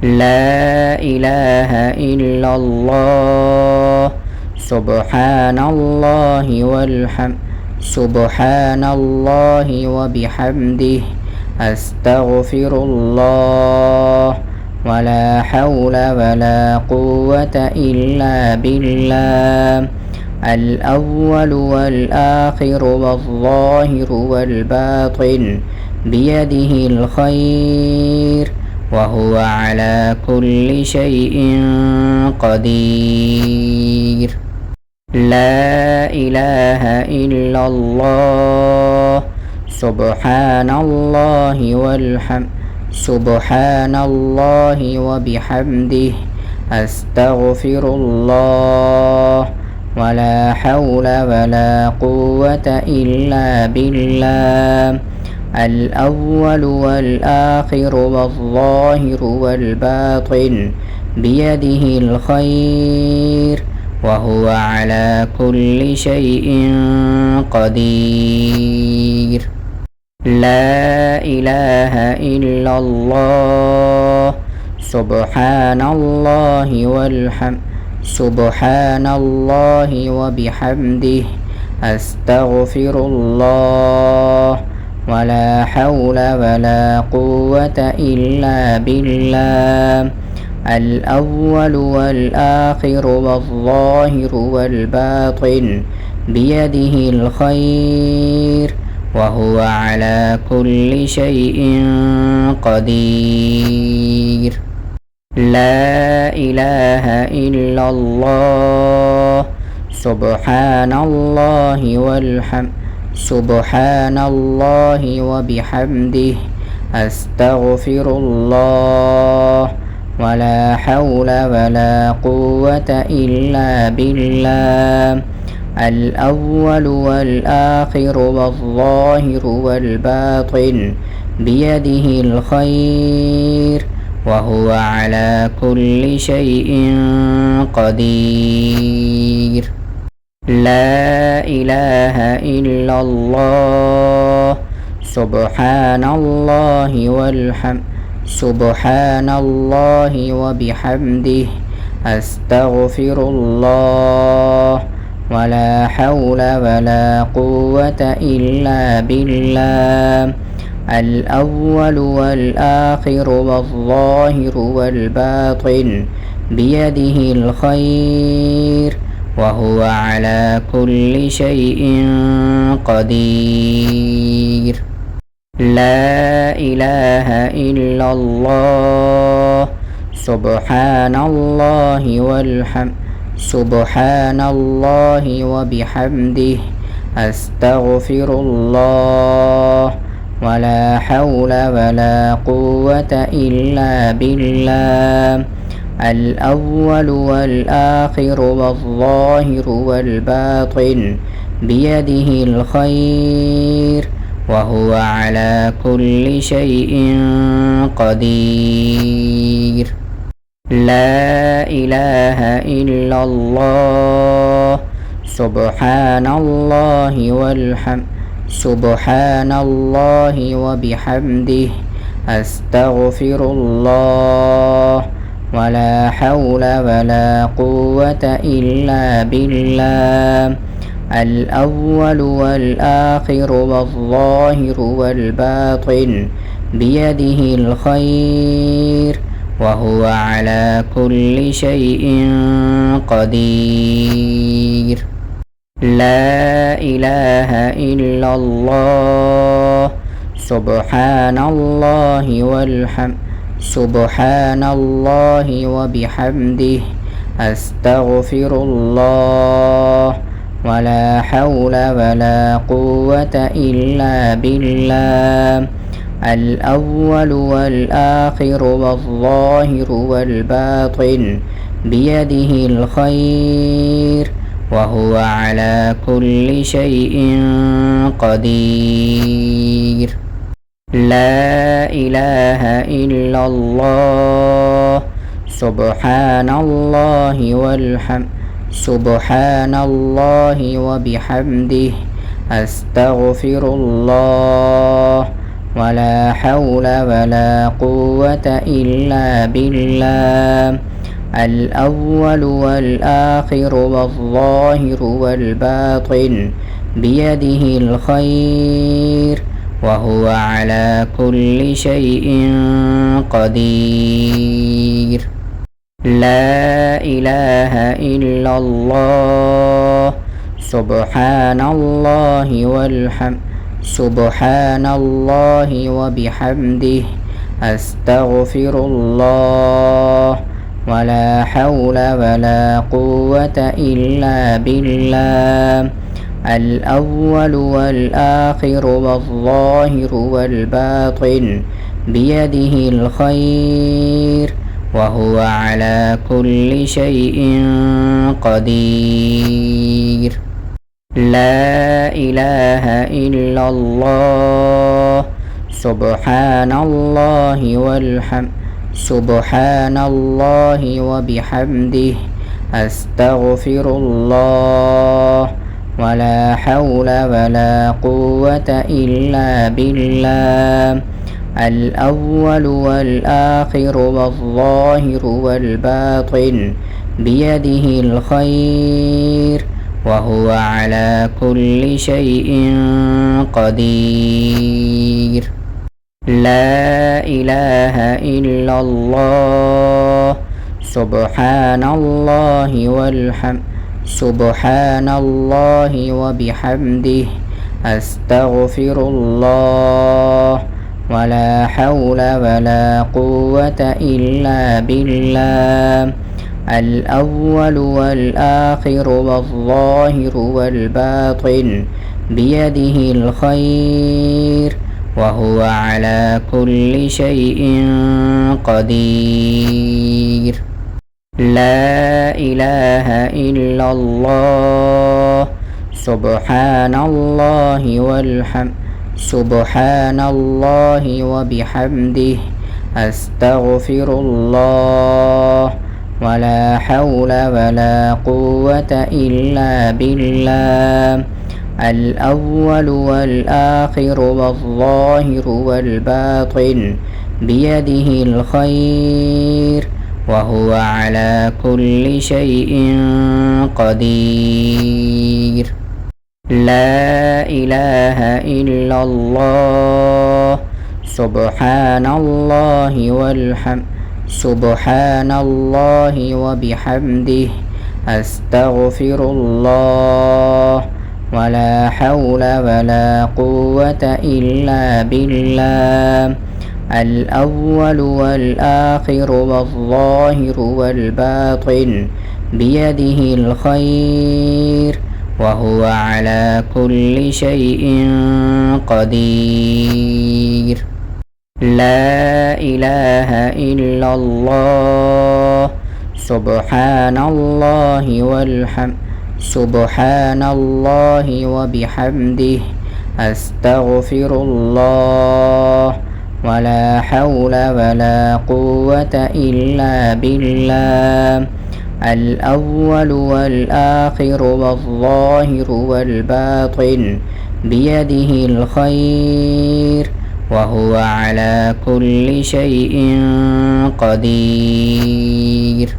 لا إله إلا الله سبحان الله سبحان الله وبحمده أستغفر الله ولا حول ولا قوة إلا بالله الأول والآخر والظاهر والباطن بيده الخير وهو على كل شيء قدير لا إله إلا الله سبحان الله سبحان الله وبحمده أستغفر الله ولا حول ولا قوة إلا بالله الأول والآخر والظاهر والباطن بيده الخير وهو على كل شيء قدير لا إله إلا الله سبحان الله سبحان الله وبحمده أستغفر الله ولا حول ولا قوة إلا بالله الأول والآخر والظاهر والباطن بيده الخير وهو على كل شيء قدير لا إله إلا الله سبحان الله سبحان الله وبحمده أستغفر الله ولا حول ولا قوة إلا بالله الأول والآخر والظاهر والباطن بيده الخير وهو على كل شيء قدير لا إله إلا الله سبحان الله سبحان الله وبحمده أستغفر الله ولا حول ولا قوة إلا بالله الأول والآخر والظاهر والباطن بيده الخير وهو على كل شيء قدير لا إله إلا الله سبحان الله سبحان الله وبحمده أستغفر الله ولا حول ولا قوة إلا بالله الأول والآخر والظاهر والباطن بيده الخير وهو على كل شيء قدير لا إله إلا الله سبحان الله سبحان الله وبحمده أستغفر الله ولا حول ولا قوة إلا بالله الأول والآخر والظاهر والباطن بيده الخير وهو على كل شيء قدير لا إله إلا الله سبحان الله سبحان الله وبحمده أستغفر الله ولا حول ولا قوة إلا بالله الأول والآخر والظاهر والباطن بيده الخير وهو على كل شيء قدير لا إله إلا الله سبحان الله سبحان الله وبحمده أستغفر الله ولا حول ولا قوة إلا بالله الأول والآخر والظاهر والباطن بيده الخير وهو على كل شيء قدير لا إله إلا الله سبحان الله سبحان الله وبحمده أستغفر الله ولا حول ولا قوة إلا بالله الأول والآخر والظاهر والباطن بيده الخير وهو على كل شيء قدير لا إله إلا الله سبحان الله سبحان الله وبحمده أستغفر الله ولا حول ولا قوة إلا بالله الأول والآخر والظاهر والباطن بيده الخير وهو على كل شيء قدير لا إله إلا الله سبحان الله سبحان الله وبحمده أستغفر الله ولا حول ولا قوة إلا بالله الأول والآخر والظاهر والباطن بيده الخير وهو على كل شيء قدير لا إله إلا الله سبحان الله سبحان الله وبحمده أستغفر الله ولا حول ولا قوة إلا بالله الأول والآخر والظاهر والباطن بيده الخير وهو على كل شيء قدير لا إله إلا الله سبحان الله سبحان الله وبحمده أستغفر الله ولا حول ولا قوة إلا بالله الأول والآخر والظاهر والباطن بيده الخير وهو على كل شيء قدير لا إله إلا الله سبحان الله سبحان الله وبحمده أستغفر الله ولا حول ولا قوة إلا بالله الأول والآخر والظاهر والباطن بيده الخير وهو على كل شيء قدير